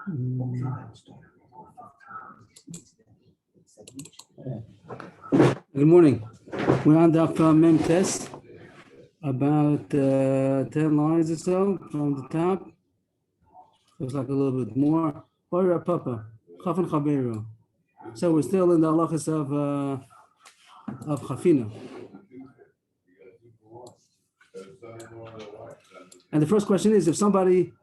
Good morning. We're on the Mem test, about 10 lines or so from the top. Looks like a little bit more. Oira Papa, Chafan Chaberu. So we're still in the halachas of Chafina. And the first question is, if somebody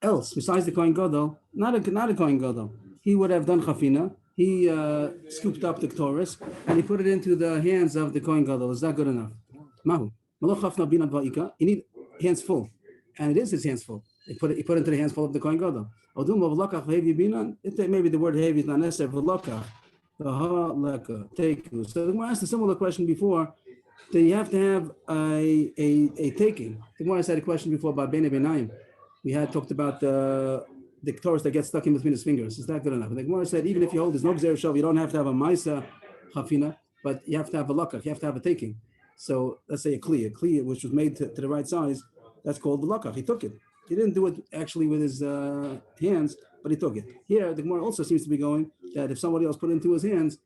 else besides the Kohen Gadol, not a Kohen Gadol, he would have done Chafina. He scooped up the Torah and he put it into the hands of the Kohen Gadol. Is that good enough? Mahu. You need hands full, and it is his hands full. He put it into the hands full of the Kohen Gadol. Maybe the word heavy is not necessary for lokach. So the Gemara asked a similar question before. Do you have to have a taking? The Gemara asked a question before about Bnei Benayim. We had talked about the Torah that gets stuck in between his fingers. Is that good enough? And the Gemara said, even if you hold, there's no Gzera Shel, you don't have to have a Maisa Chafina, but you have to have a Lakach, you have to have a taking. So let's say a Kli which was made to the right size, that's called the Lakach. He took it. He didn't do it actually with his hands, but he took it. Here, the Gemara also seems to be going that if somebody else put it into his hands,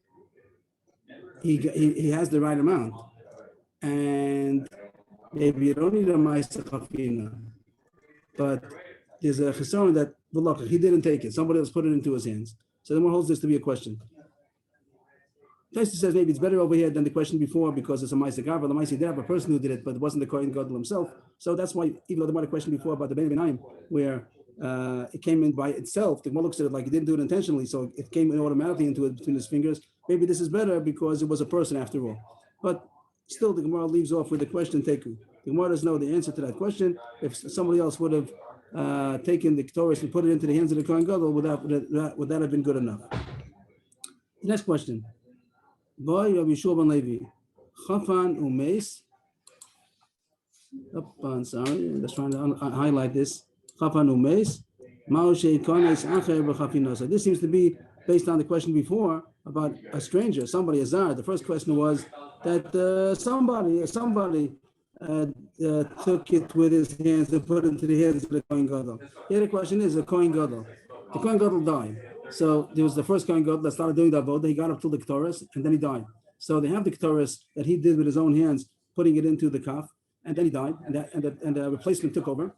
he has the right amount. And maybe you don't need a Maisa Chafina, but there's a chesron that he didn't take it. Somebody else put it into his hands. So the more holds this to be a question. Taisa says maybe it's better over here than the question before because it's a Ma'aseh Gavra. The Ma'aseh did have a person who did it, but it wasn't the Kohen Gadol himself. So that's why, even though there might have a question before about the Bnei Benayim, where it came in by itself, the Gemara looks at it like he didn't do it intentionally, so it came in automatically into it between his fingers. Maybe this is better because it was a person after all. But still, the Gemara leaves off with the question Teku. The Gemara doesn't know the answer to that question. If somebody else would have taken the Torah and put it into the hands of the Kohen Gadol, would that have been good enough? Next question. Boy, Rabbi Yeshua ben Levi, Chafan umeis. Sorry, I'm just trying to highlight this. Chafan umeis. Ma'oshe ikones acher b'chafinosa. This seems to be based on the question before about a stranger, somebody, a zar. The first question was that somebody took it with his hands and put it into the hands of the Kohen Gadol. Here the question is, the Kohen Gadol. The Kohen Gadol died. So there was the first Kohen Gadol that started doing the avodah. He got up to the Ketores and then he died. So they have the Ketores that he did with his own hands, putting it into the kaf, and then he died, and the replacement took over.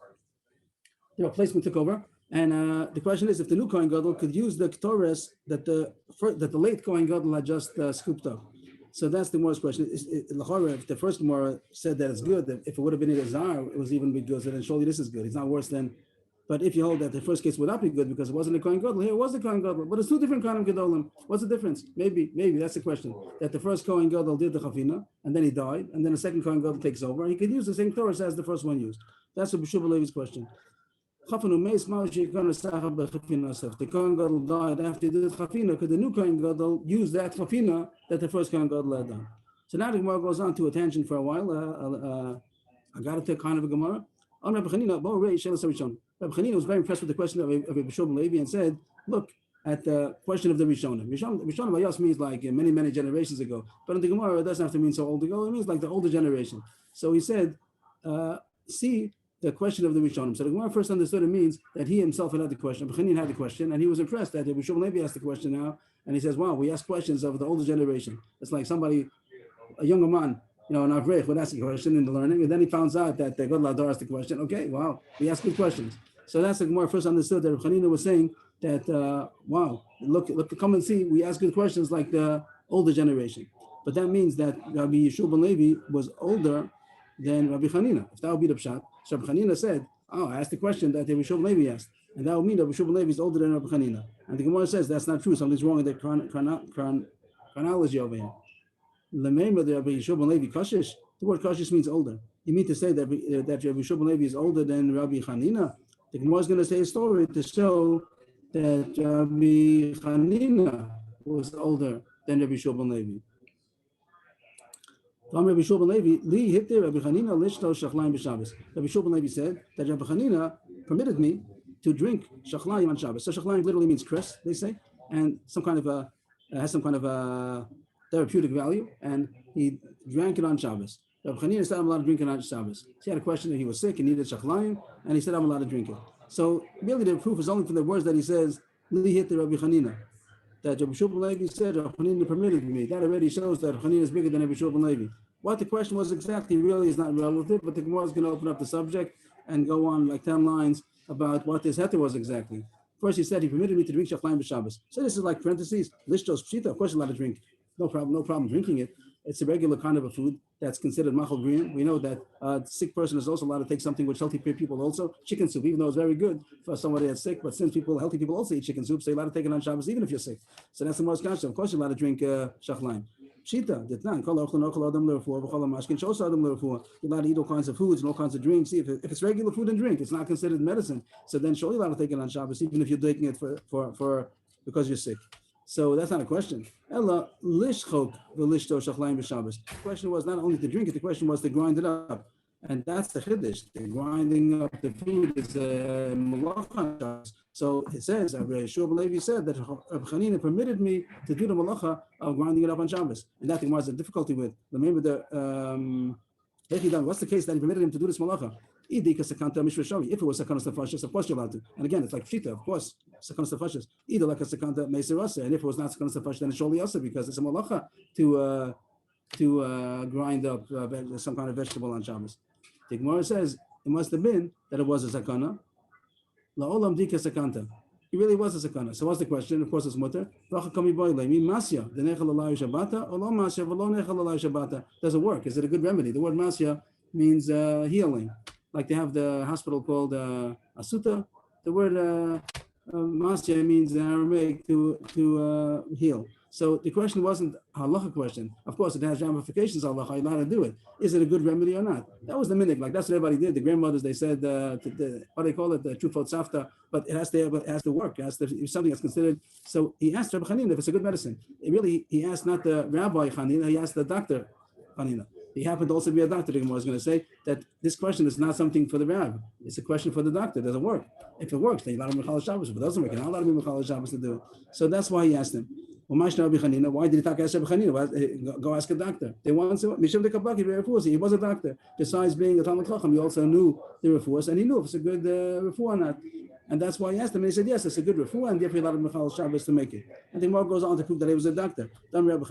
And the question is, if the new Kohen Gadol could use the Ketores that the late Kohen Gadol had just scooped up. So that's the Gemara's question. If the first Gemara said that it's good, that if it would have been a Zar, it was even good. So then surely this is good. It's not worse than. But if you hold that the first case would not be good because it wasn't a Kohen Gadol, here it was the Kohen Gadol. But it's two different Kohen Gadolim. What's the difference? Maybe that's the question. That the first Kohen Gadol did the Chafina, and then he died, and then the second Kohen Gadol takes over, and he could use the same Torah as the first one used. That's what B'Shuva Levi's question. The Kohen Gadol died after he did the Chafina. Could the new Kohen Gadol use that Chafina that the first Kohen Gadol had done? So now the Gemara goes on to a tangent for a while. I got to take kind of a Gemara. Rabbi Chanina was very impressed with the question of Rabbi Yeshua ben Levi and said, look at the question of the Rishonim. Rishonim Bayos means like many generations ago. But in the Gemara, it doesn't have to mean so old ago. It means like the older generation. So he said, see the question of the Rishonim. So the Gemara first understood it means that he himself had the question. Rabbi Chanina had the question, and he was impressed that Rabbi Yeshua ben Levi asked the question now. And he says, wow, we ask questions of the older generation. It's like a younger man, an Avrech would ask a question in the learning, and then he finds out that the God Ladar asked the question. Okay, wow, we ask good questions. So that's the Gemara first understood that Rabbi Chanina was saying that, wow, look, come and see, we ask good questions like the older generation. But that means that Rabbi Yeshua ben Levi was older than Rabbi Chanina. If that would be the pshat, so Rabbi Chanina said, I asked the question that Rabbi Yeshua ben Levi asked, and that would mean Rabbi Yeshua ben Levi is older than Rabbi Chanina. And the Gemara says that's not true. Something's wrong in the chronology over here. The name of the Rabbi Yeshua ben Levi Kashish, the word Kashish means older. You mean to say that Rabbi Yeshua ben Levi is older than Rabbi Chanina? The Gemara is going to say a story to show that Rabbi Chanina was older than Rabbi Yeshua ben Levi. Rabbi Yeshua ben Levi, Li hitte Rabbi Chanina lishto shachlayim b'Shabbos. Rabbi Yeshua ben Levi said that Rabbi Chanina permitted me to drink shachlayim on Shabbos. So shachlayim literally means cress, they say, and has some kind of a therapeutic value, and he drank it on Shabbos. Rabbi Chanina said, I'm allowed to drink it on Shabbos. He had a question that he was sick, he needed shachlayim, and he said, I'm allowed to drink it. So really the proof is only from the words that he says Li hit the Rabbi Hanina. That Rabbi Shua ben Levi said, Rabbi Hanina permitted me. That already shows that Hanina is bigger than Rabbi Shua ben Levi. What the question was exactly really is not relative, but the Gemara is going to open up the subject and go on like 10 lines about what this heter was exactly. First, he said he permitted me to drink shachlayim b'Shabbos. So this is like parentheses, lishtos pshita. Of course, you're allowed to drink. No problem drinking it. It's a regular kind of a food that's considered machal green. We know that a sick person is also allowed to take something which healthy people also. Chicken soup, even though it's very good for somebody that's sick, but since healthy people also eat chicken soup, so you're allowed to take it on Shabbos even if you're sick. So that's the most conscious. Of course, you're allowed to drink shachlayim. Pshita, ditnan, kol ochel adam l'refuah, v'chol ha'mashkin shos adam l'refuah. You're allowed to eat all kinds of foods and all kinds of drinks. See, if it's regular food and drink, it's not considered medicine. So then surely you're allowed to take it on Shabbos, even if you're taking it for because you're sick. So that's not a question. Ella lishchok v'lishto shachlayim b'Shabbos. The question was not only to drink it, the question was to grind it up. And that's the chiddush. The grinding up the food is a malacha. So it says, Rabbi Shua ben Levi said that Rabbi Hanina permitted me to do the malacha of grinding it up on Shabbos. And that thing was a difficulty with. Remember what's the case that he permitted him to do this malacha? If it was sakanas nefashis, of course you're allowed to. And again, it's like pshita, of course, sakanas nefashis. Either like a sakanta meiser asa, and if it was not sakanas nefashis, then it's surely asa because it's a malacha to grind up some kind of vegetable on Shabbos. The Gemara says it must have been that it was a sakana. La'olam dika sakanta. It really was a sakana. So what's the question? Of course, it's mutter. Does it work? Is it a good remedy? The word masya means healing. Like they have the hospital called Asuta. The word masya means in Aramaic to heal. So the question wasn't a halacha question. Of course, it has ramifications. Halacha, you're not to do it. Is it a good remedy or not? That was the minhag. Like that's what everybody did. The grandmothers, they said, what do they call it? The trufot safta. But it has to work. It has to be something that's considered. So he asked Rabbi Hanina if it's a good medicine. He asked not the Rabbi Hanina. He asked the doctor Hanina. He happened to also be a doctor. The Gemara was going to say that this question is not something for the rabbi. It's a question for the doctor. Does it work? If it works, then you're allowed to be Mechal Shabbos. If it doesn't work, you're not allowed to be Mechal Shabbos to do it. So that's why he asked him. Why did he talk to Rabbi Hanina? Go ask a doctor. They want to. He was a doctor. Besides being a Talmud Chacham, he also knew the refuahs, and he knew if it's a good refuah or not. And that's why he asked him. And he said, yes, it's a good refuah, and therefore you're allowed to Mechal Shabbos to make it. And the Gemara goes on to prove that he was a doctor. Rabbi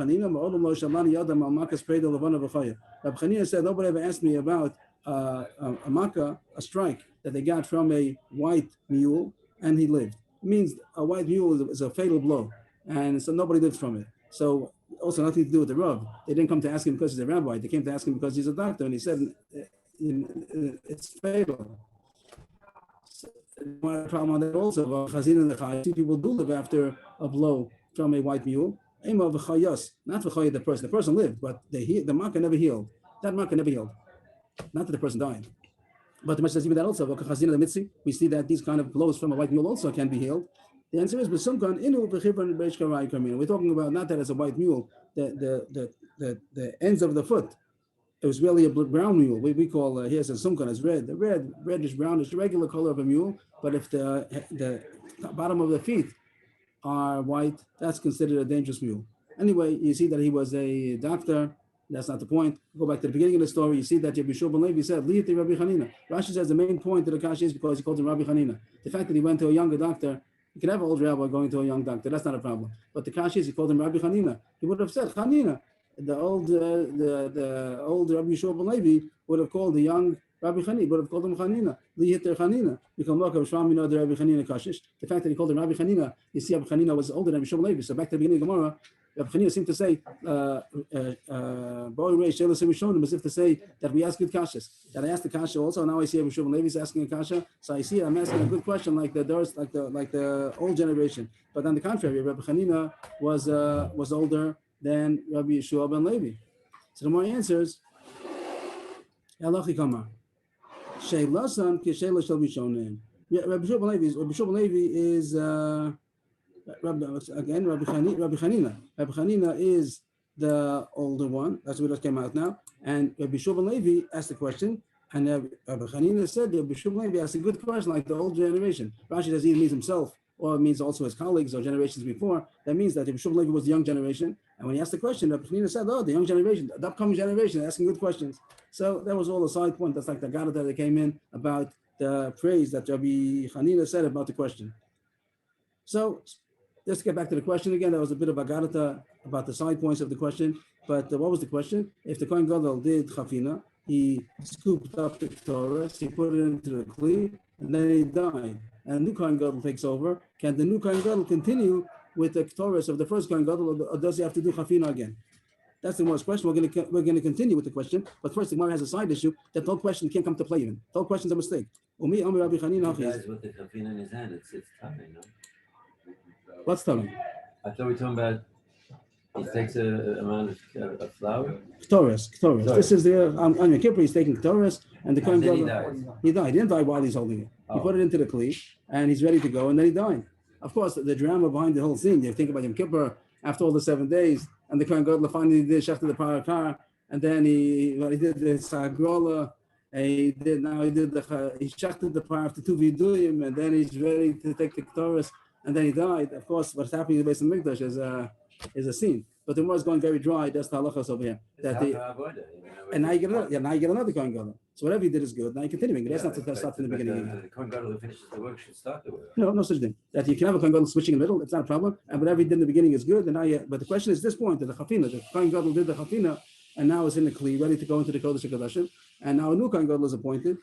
Hanina said, nobody ever asked me about a makkah, a strike that they got from a white mule, and he lived. It means a white mule is a fatal blow. And so nobody lives from it. So also nothing to do with the Rav. They didn't come to ask him because he's a rabbi. They came to ask him because he's a doctor. And he said, it's fatal. So, one problem on that also, two people do live after a blow from a white mule. Not the person. The person lived, but the makkah never healed. That makkah never healed. Not that the person died. But the Mishnah says even that also, we see that these kind of blows from a white mule also can be healed. The answer is, we're talking about not that as a white mule, the ends of the foot. It was really a brown mule. We call here says sumkan is red. The reddish brownish, the regular color of a mule. But if the bottom of the feet are white, that's considered a dangerous mule. Anyway, you see that he was a doctor. That's not the point. Go back to the beginning of the story. You see that Rabbi Shua ben Levi said, "Li'iti Rabbi Hanina." Rashi says the main point of the kasha is because he called him Rabbi Hanina. The fact that he went to a younger doctor. You can have an old rabbi going to a young doctor. That's not a problem. But the kash is he called him Rabbi Hanina. He would have said Hanina. The old Rabbi Shua ben Levi would have called the young Rabbi Hanina. Would have called him Hanina. Lihiter Hanina. The fact that he called him Rabbi Hanina, you see, Rabbi Hanina was older than Rabbi Shua ben Levi. So back to the beginning of Gemara, Rabbi Hanina seemed to say, as if to say that we ask good kashas. That I asked the kasha also. Now I see Rabbi Shua ben Levi is asking a kasha. So I see I'm asking a good question like the old generation. But on the contrary, Rabbi Hanina was older than Rabbi Shua ben Levi. So the more answers, Elachi Kamar. Sheilasan kisheila shel bishonim. Rabbi Shua ben Levi is Rabbi Hanina. Rabbi Hanina is the older one. That's what just came out now. And Rabbi Shua ben Levi asked the question, and Rabbi Hanina said Rabbi Shua ben Levi asked a good question like the old generation. Rashi says he means himself, or it means also his colleagues or generations before. That means that Rabbi Shua ben Levi was the young generation. And when he asked the question, Rabbi Hanina said, the young generation, the upcoming generation, asking good questions. So that was all a side point. That's like the Gada that came in about the praise that Rabbi Hanina said about the question. So let's get back to the question again. That was a bit of agarata about the side points of the question. But what was the question? If the Kohen Gadol did chafina, he scooped up the Torah, he put it into the kli, and then he died. And the new Kohen Gadol takes over. Can the new Kohen Gadol continue with the Torah of the first Kohen Gadol, or does he have to do chafina again? That's the most question. We're going to continue with the question, but first the Gemara has a side issue that the whole question can't come to play even. The whole question's a mistake. The guys with the kafina in his hand, it's tough, you know. What's telling? I thought we were talking about he takes a amount of flour. Torah. This is the on Yom Kippur. He's taking Torah, and the Kohen Gadol. He died. He didn't die while he's holding it. He put it into the kli, and he's ready to go, and then he died. Of course, the drama behind the whole thing. You think about Yom Kippur after all the 7 days, and the Kohen Gadol finally did shechted the parakar, and then he did the sagrola. He shechted the par after 2 viduyim, and then he's ready to take the Torah, and then he died. Of course, what's happening in the base of Mikdash is a scene. But the Gemara is going very dry. That's the halachas over here. And now you get another Kohen Gadol. So whatever he did is good. Now you're continuing. That's not to start from the beginning. The Kohen Gadol who finishes the work should start the work. No such thing. That you can have a Kohen Gadol switching in the middle. It's not a problem. And whatever he did in the beginning is good. And now but the question is this point: that the chafina, the Kohen Gadol did the chafina, and now is in the kli, ready to go into the Kodesh HaKodashim. And now a new Kohen Gadol is appointed.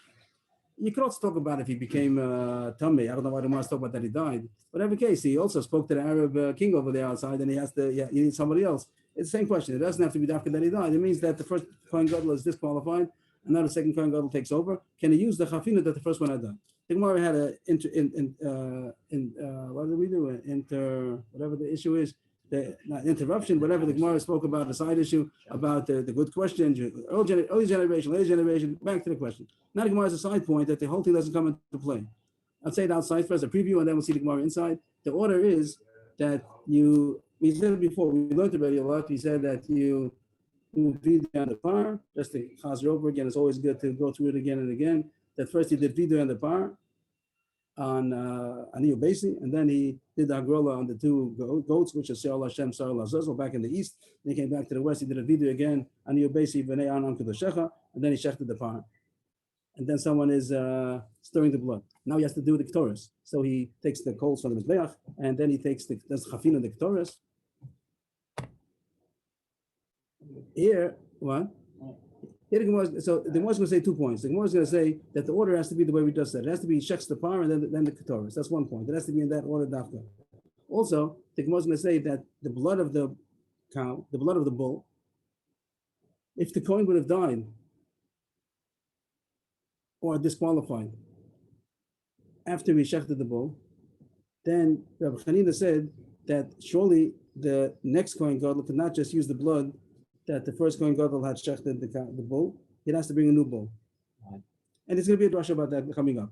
You could also talk about if he became Tamei. I don't know why the Gemara talk about that he died. Whatever case, he also spoke to the Arab king over there outside, and he has to. He needs somebody else. It's the same question. It doesn't have to be after that he died. It means that the first Kohen Gadol is disqualified, and now the second Kohen Gadol takes over. Can he use the chafina that the first one had done? The Gemara had what did we do? Whatever the issue is, not interruption. Whatever the Gemara spoke about, the side issue about the good question, early generation, late generation. Back to the question. Now the Gemara has a side point that the whole thing doesn't come into play. I'll say it outside first, a preview, and then we'll see the Gemara inside. The order is that we said it before, we learned already a lot. We said that you vidu on the par, just to chazer over again. It's always good to go through it again and again. That first he did vidu on the par on Aniyu Basi, and then he did the Hagrola on the 2 goats, which is Se'al Hashem, Se'al Azazel, back in the east. Then he came back to the west. He did a vidu again, Aniyu Basi, V'nei Anan Kedoshecha, and then he shechted the par. And then someone is stirring the blood. Now he has to do the Ketores. So he takes the coals from the Mizbeach, and then he takes the chafina, the Ketores. Here, what? Here the Gemara, so the Gemara is going to say 2 points. The Gemara is going to say that the order has to be the way we just said. It has to be shechs the par and then the Ketores. That's 1 point. It has to be in that order, dafka. Also, the Gemara is going to say that the blood of the cow, the blood of the bull, if the Kohen would have died or disqualified after we shechted the bull, then Rabbi Chanina said that surely the next Kohen Gadol could not just use the blood that the first Kohen Gadol had shechted the bull. It has to bring a new bull. Right. And there's going to be a drasha about that coming up.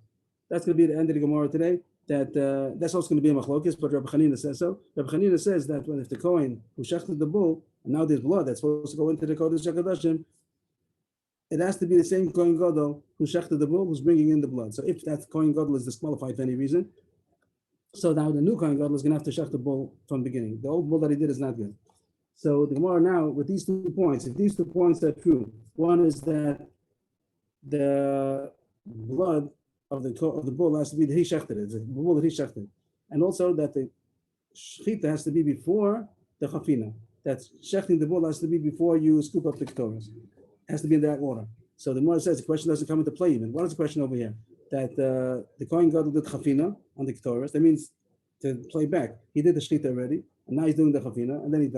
That's going to be the end of the Gemara today. That's also going to be a machlokes, but Rabbi Chanina says so. Rabbi Chanina says that if the Kohen who shechted the bull, and now there's blood that's supposed to go into the Kodesh HaKodashim, it has to be the same Kohen Gadol who shechted the bull who's bringing in the blood. So if that Kohen Gadol is disqualified for any reason, so now the new Kohen Gadol is going to have to shech the bull from the beginning. The old bull that he did is not good. So the Gemara now, with these 2 points, if these 2 points are true, one is that the blood of the bull has to be that he shechted it, the bull that he shechted, and also that the shechita has to be before the chafina. That shechting the bull has to be before you scoop up the ketores. It has to be in that order. So the Gemara says the question doesn't come into play even. What is the question over here? That the Kohen Gadol did chafina on the ketores. That means to play back. He did the shechita already, and now he's doing the chafina, and then he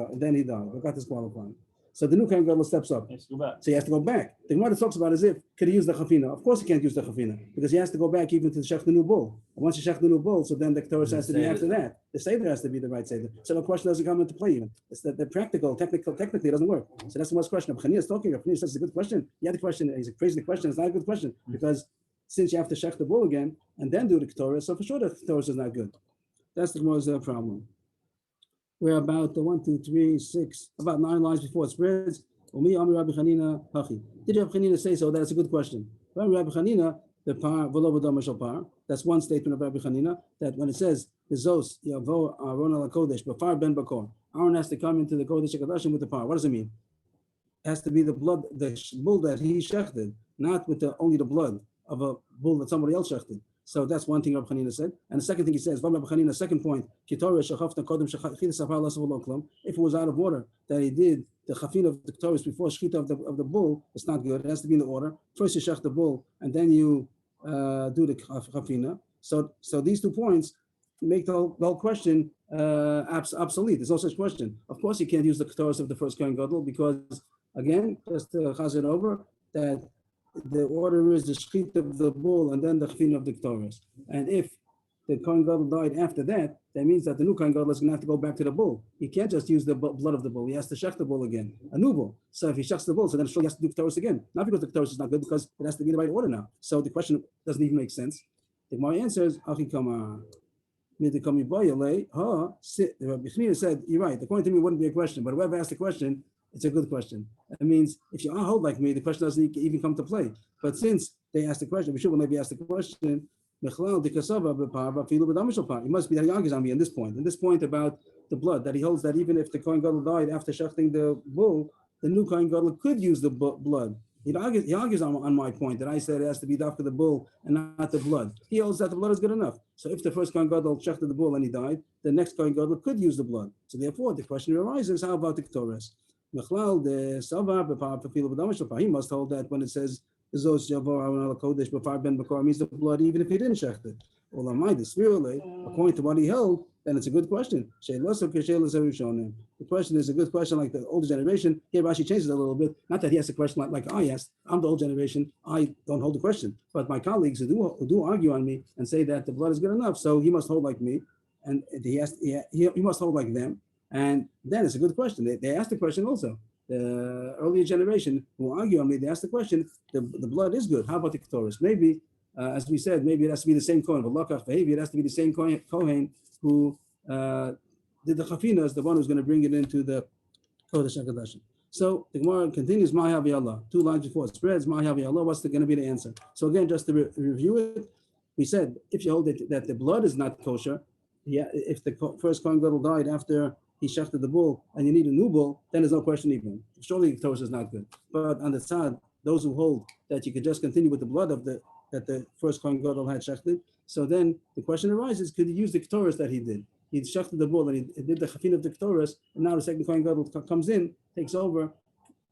died. He got disqualified. So the new Kohen Gadol steps up. So he has to go back. The Gemara talks about as if could he use the chafina? Of course he can't use the chafina because he has to go back even to shech the new bull. And once you shech the new bull, so then the ketores has to be after that. The seder has to be the right seder. So the question doesn't come into play even. It's that the technically it doesn't work. So that's the most question. Chanina is talking. Chanina says it's a good question. Yeah, the question he's praising the question. It's not a good question because since you have to shech the bull again and then do the ketores, so for sure the ketores is not good. That's the Gemara's problem. We're about 1, 2, 3, 6, about 9 lines before it spreads. Did Rabbi Chanina say so? That's a good question. Rabbi Chanina, the par v'lo b'dam shel par. That's one statement of Rabbi Chanina. That when it says the zos yavo Aaron al kodesh b'far ben bakor, Aaron has to come into the kodesh HaKodashim with the par. What does it mean? It has to be the blood, the bull that he shechted, not with only the blood of a bull that somebody else shechted. So that's one thing Rabbi Hanina said. And the second thing he says, Rabbi Hanina, second point, if it was out of order that he did the chafina of the Ketores before shechita of the bull, it's not good. It has to be in the order. First you shech the bull, and then you do the chafina. So these 2 points make the whole question obsolete. There's no such question. Of course, you can't use the Ketores of the first Kohen Gadol because, again, just to chaz it over, that the order is the shechit of the bull and then the chafina of the Ketores. And if the Kohen Gadol died after that, that means that the new Kohen Gadol is going to have to go back to the bull. He can't just use the blood of the bull. He has to shech the bull again, a new bull. So if he shechs the bull, so then he has to do Ketores again. Not because the Ketores is not good, because it has to be in the right order now. So the question doesn't even make sense. The Gemara answers, Rabbi Chanina said, you're right, according to me, it wouldn't be a question, but whoever asked the question, it's a good question. It means if you are hold like me, the question doesn't even come to play. But since they asked the question, we should maybe ask the question, it must be that he argues on me in this point about the blood, that he holds that even if the Kohen Gadol died after shechting the bull, the new Kohen Gadol could use the blood. He argues on my point that I said it has to be after the bull and not the blood. He holds that the blood is good enough. So if the first Kohen Gadol shechted the bull and he died, the next Kohen Gadol could use the blood. So therefore, the question arises: how about the Ketores? He must hold that when it says means the blood, even if he didn't shecht it. According to what he held, then it's a good question. The question is a good question, like the older generation. Here Rashi changes it a little bit. Not that he has a question like I asked. I'm the old generation. I don't hold the question. But my colleagues who do argue on me and say that the blood is good enough, so he must hold like me, and he must hold like them. And then it's a good question. They asked the question also. The earlier generation who argue on me, they asked the question, the blood is good. How about the Ketores? Maybe, as we said, maybe it has to be the same Kohen. But it has to be the same Kohen who did the chafina, is the one who's going to bring it into the Kodesh HaKadoshim. So the Gemara continues, Ma'ahavi Allah. 2 lines before it spreads, Ma'ahavi Allah. What's going to be the answer? So again, just to review it, we said, if you hold it, that the blood is not kosher, if the first Kohen Gadol died after he shechted the bull and you need a new bull, then there's no question even. Surely the Ketores is not good. But on the side, those who hold that you could just continue with the blood of that the first Kohen Gadol had shechted, so then the question arises, could he use the Ketores that he did? He shechted the bull and he did the chafin of the Ketores, and now the second Kohen Gadol comes in, takes over.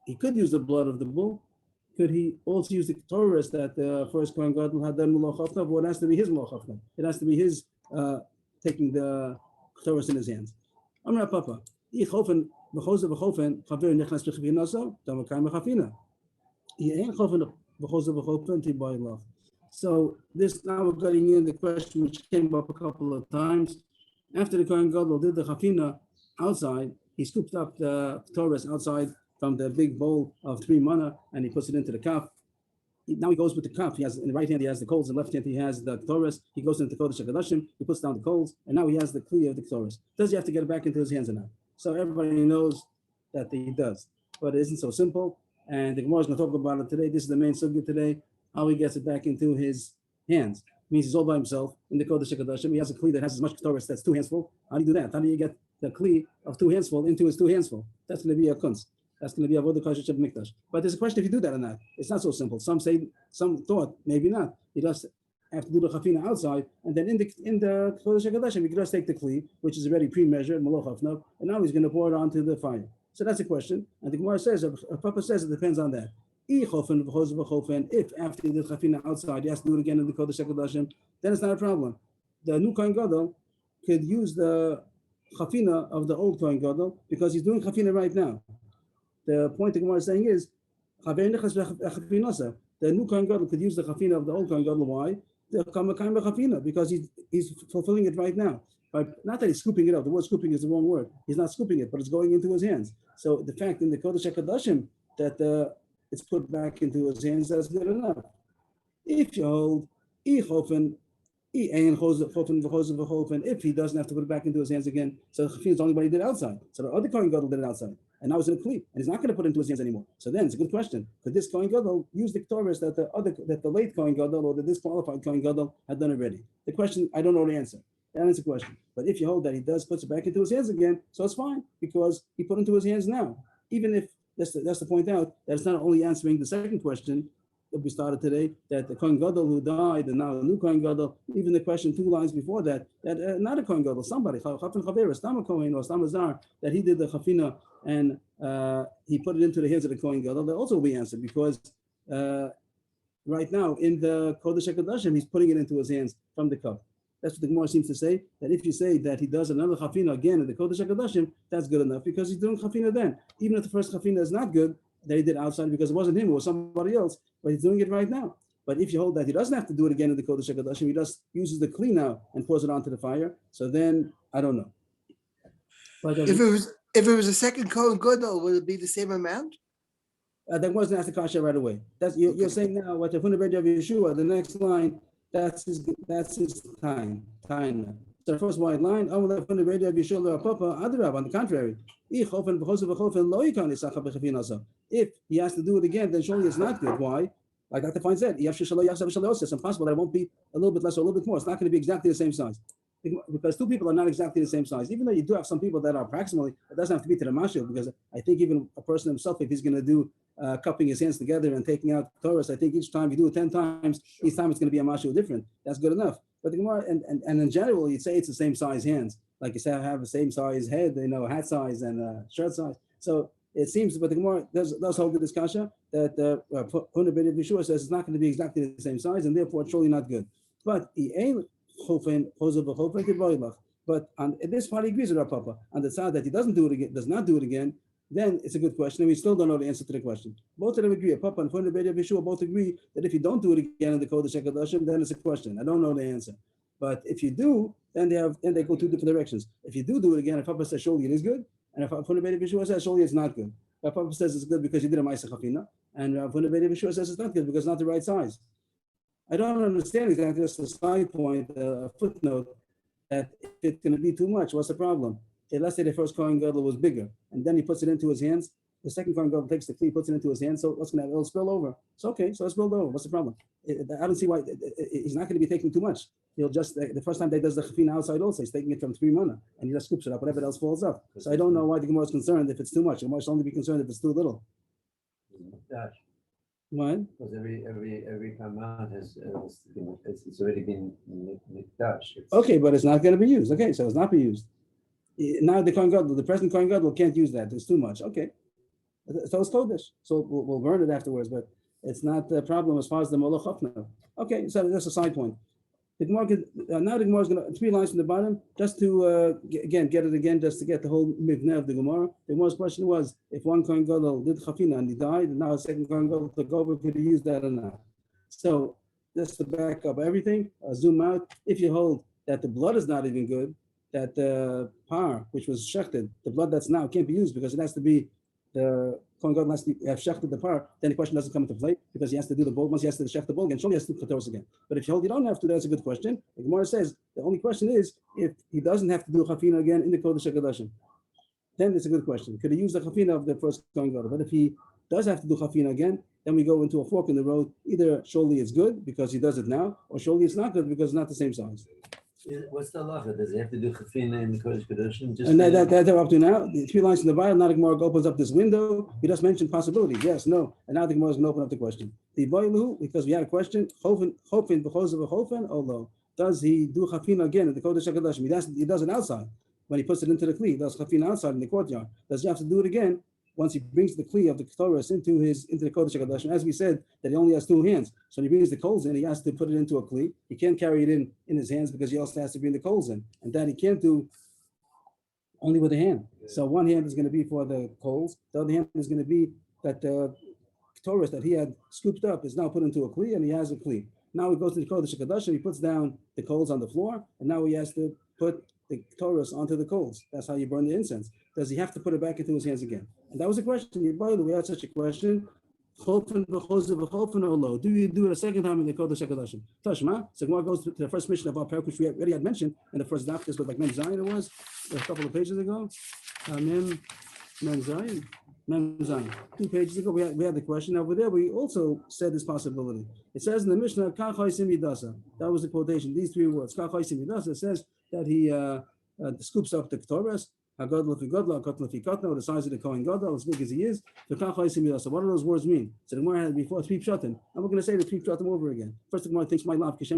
He could use the blood of the bull. Could he also use the Ketores that the first Kohen Gadol had done Moloch Hafnav, or it has to be his Moloch Hafnav? It has to be his taking the Ketores in his hands. Amar Papa, so this now we're getting in the question which came up a couple of times. After the Kohen Gadol did the chafina outside, he scooped up the Ketores outside from the big bowl of 3 manna and he puts it into the cup. Now he goes with the cup. He has in the right hand he has the coals, in the left hand he has the Ketores. He goes into Kodesh HaKadoshim, he puts down the coals, and now he has the kli of the Ketores. Does he have to get it back into his hands or not? So everybody knows that he does, but it isn't so simple. And the Gemara is going to talk about it today. This is the main subject today. How he gets it back into his hands. It means he's all by himself in the Kodesh HaKadoshim. He has a kli that has as much Ketores that's 2 hands full. How do you do that? How do you get the kli of 2 hands full into his 2 hands full? That's going to be a kunz. That's going to be a Avodah Kasher Mikdash. But there's a question if you do that or not. It's not so simple. Some thought maybe not. He does have to do the chafina outside, and then in the Kodesh HaKadoshim, he can just take the kli, which is already pre-measured, Moloch Hafnav, and now he's going to pour it onto the fire. So that's a question. And the Gemara says, Papa says it depends on that. If after you did chafina outside, he has to do it again in the Kodesh HaKadoshim, then it's not a problem. The new Kohen Gadol could use the chafina of the old Kohen Gadol because he's doing chafina right now. The point the Gemara is saying is, the new Kohen Gadol could use the chafina of the old Kohen Gadol. Why? Because he's fulfilling it right now. But not that he's scooping it up. The word scooping is the wrong word. He's not scooping it, but it's going into his hands. So the fact in the Kodesh HaKadoshim that it's put back into his hands, that's good enough. If you hold, if he doesn't have to put it back into his hands again, so the chafina is only what he did outside. So the other Kohen Gadol did it outside. And now it's in a kli, and he's not going to put it into his hands anymore. So then it's a good question. Could this Kohen Gadol use the Ketores that the late Kohen Gadol or the disqualified Kohen Gadol had done already? The question, I don't know the answer. That is a question. But if you hold that he does puts it back into his hands again, so it's fine because he put it into his hands now. Even if that's to point out that it's not only answering the second question that we started today, that the Kohen Gadol who died and now a new Kohen Gadol, even the question 2 lines before that, not a Kohen Gadol, somebody, Chafin Chaver, Stam Kohen or Stam Azar, that he did the Chafina and he put it into the hands of the Kohen Gadol, that also will be answered because right now in the Kodesh HaKodashim, he's putting it into his hands from the cup. That's what the Gemara seems to say, that if you say that he does another Chafina again in the Kodesh HaKodashim, that's good enough because he's doing Chafina then. Even if the first Chafina is not good, that he did outside because it wasn't him, it was somebody else, but he's doing it right now. But if you hold that he doesn't have to do it again in the Kodesh HaKodashim, he just uses the Kli now and pours it onto the fire, so then, I don't know. But If it was a second Kohen Gadol, would it be the same amount? that wasn't asked the kasha right away. That's you're saying now what the Funabedi of Yeshua, the next line, that's his time. So the first white line, on the contrary, if he has to do it again, then surely it's not good. Why? Like Dr. Fine said, it's impossible that it won't be a little bit less or a little bit more. It's not going to be exactly the same size. Because 2 people are not exactly the same size. Even though you do have some people that are approximately, it doesn't have to be to the mashal, because I think even a person himself, if he's going to do cupping his hands together and taking out Torahs, I think each time you do it 10 times, each time it's going to be a mashal different. That's good enough. But the Gemara, and in general, you'd say it's the same size hands. Like you say, have the same size head, hat size and shirt size. So it seems, but the Gemara does hold the discussion that Hunabed Yeshua says it's not going to be exactly the same size, and therefore it's surely not good. But but on this part he agrees with our Papa. On the side that he does not do it again, then it's a good question, and we still don't know the answer to the question. Both of them agree. Papa and Yeshua both agree that if you don't do it again in the Kodesh HaKodashim, then it's a question. I don't know the answer. But if you do, then they go 2 different directions. If you do it again, if Papa says surely it is good, and if Yeshua says surely it's not good. If Papa says it's good because you did a Ma'aseh Chafina, and Yeshua says it's not good because it's not the right size. I don't understand exactly. Just a side point, a footnote, that if it's going to be too much, what's the problem? Okay, let's say the first Kohen Gadol was bigger, and then he puts it into his hands. The second Kohen Gadol takes the kli, puts it into his hands. So what's going to happen? It'll spill over. It's okay. So it's spilled over. What's the problem? I don't see why he's not going to be taking too much. He'll just the first time they does the chafina outside also, he's taking it from 3 mana, and he just scoops it up. Whatever else falls up. So I don't know why the Gemara is concerned if it's too much. The Gemara should only be concerned if it's too little. What? Because every command it's already been touched. Okay, but it's not going to be used. Okay, so it's not be used. Now the Kohen Gadol, the present Kohen Gadol can't use that. It's too much. Okay, so it's kodesh. So we'll burn it afterwards, but it's not the problem as far as the molach hafna. Okay, so that's a side point. The Gemara now the Gemara is going to 3 lines from the bottom just to get it again, just to get the whole mivneh of the Gemara. The Gemara's question was if one Kohen Gadol did chafina and he died, and now a second Kohen Gadol took over, could he use that or not? So just to back up everything, zoom out. If you hold that the blood is not even good, that the par which was shechted, the blood that's now can't be used because it has to be the Kohen Gadol has to have shechted the par, then the question doesn't come into play because he has to do the bowl. Once he has to shecht the bowl again, surely he has to do katoros again. But if you hold you don't have to, that's a good question. The Gemara says the only question is if he doesn't have to do chafina again in the Kodesh HaKodashim, then it's a good question. Could he use the chafina of the first Kohen Gadol? But if he does have to do chafina again, then we go into a fork in the road. Either surely it's good because he does it now, or surely it's not good because it's not the same size. What's the halacha? Does he have to do chafina in the Kodesh HaKodashim? And that up to now, the 3 lines in the Bible, now the Gemara opens up this window. We just mentioned possibilities, yes, no. And now the Gemara is going to open up the question. The boilu, because we had a question, does he do chafina again in the Kodesh HaKodashim? He does it outside. When he puts it into the kli, he does chafina outside in the courtyard. Does he have to do it again once he brings the kli of the Torahs into the Kodesh HaKodashim? As we said, that he only has 2 hands. So when he brings the coals in, he has to put it into a kli. He can't carry it in his hands because he also has to bring the coals in. And that he can't do only with a hand. So one hand is going to be for the coals. The other hand is going to be that the Torahs that he had scooped up is now put into a kli, and he has a kli. Now he goes to the Kodesh HaKodashim, he puts down the coals on the floor, and now he has to put the Torahs onto the coals. That's how you burn the incense. Does he have to put it back into his hands again? And that was a question. By the way, we had such a question. Do you do it a second time in the Kodesh HaKodashim? Tashma. So Gemara goes to the first mission of our parak, which we already had mentioned in the first daf. This was like Mem Zayin it was a couple of pages ago. Mem Zayin. 2 pages ago, we had the question. Over there, we also said this possibility. It says in the Mishnah, that was the quotation, these 3 words. It says that he scoops up the Torahs, Hagadol fi Gadol, Katan fi Katna, the size of the Kohen Gadol, as big as he is. So what do those words mean? So the Gemara had before three pshatim. I'm going to say the three pshatim over again. First, the Gemara thinks my love, doesn't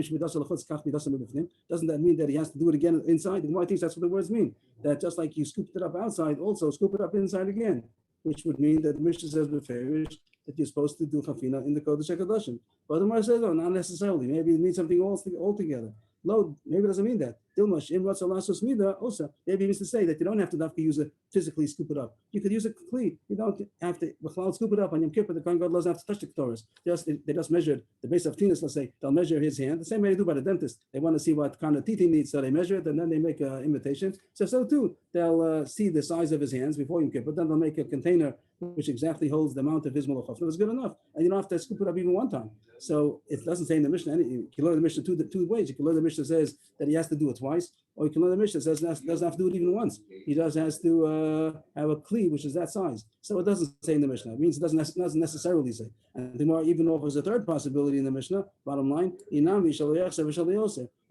that mean that he has to do it again inside? The Gemara thinks that's what the words mean. That just like you scooped it up outside, also scoop it up inside again, which would mean that the Mishnah says beferish that you're supposed to do chafina in the Kodesh HaKadoshim. But the Gemara says, no, not necessarily. Maybe it means something altogether. No, maybe it doesn't mean that. Maybe it means to say that you don't have to use it physically, scoop it up. You could use a kli. You don't have to scoop it up on Yom Kippur. The Kohen Gadol doesn't have to touch the Ketores. They just measured the base of tennis. Let's say they'll measure his hand the same way they do by the dentist. They want to see what kind of teeth he needs, so they measure it and then they make an imitation. So too, they'll see the size of his hands before Yom Kippur. Then they'll make a container which exactly holds the amount of his malachot. It's good enough, and you don't have to scoop it up even one time. So it doesn't say in the Mishnah. You can learn the Mishnah two ways. You can learn the Mishnah says that he has to do it twice, or you can learn the Mishnah says doesn't have to do it even once. He just has to have a kli which is that size. So it doesn't say in the Mishnah. It means it doesn't necessarily say. And the Gemara even offers a third possibility in the Mishnah. Bottom line,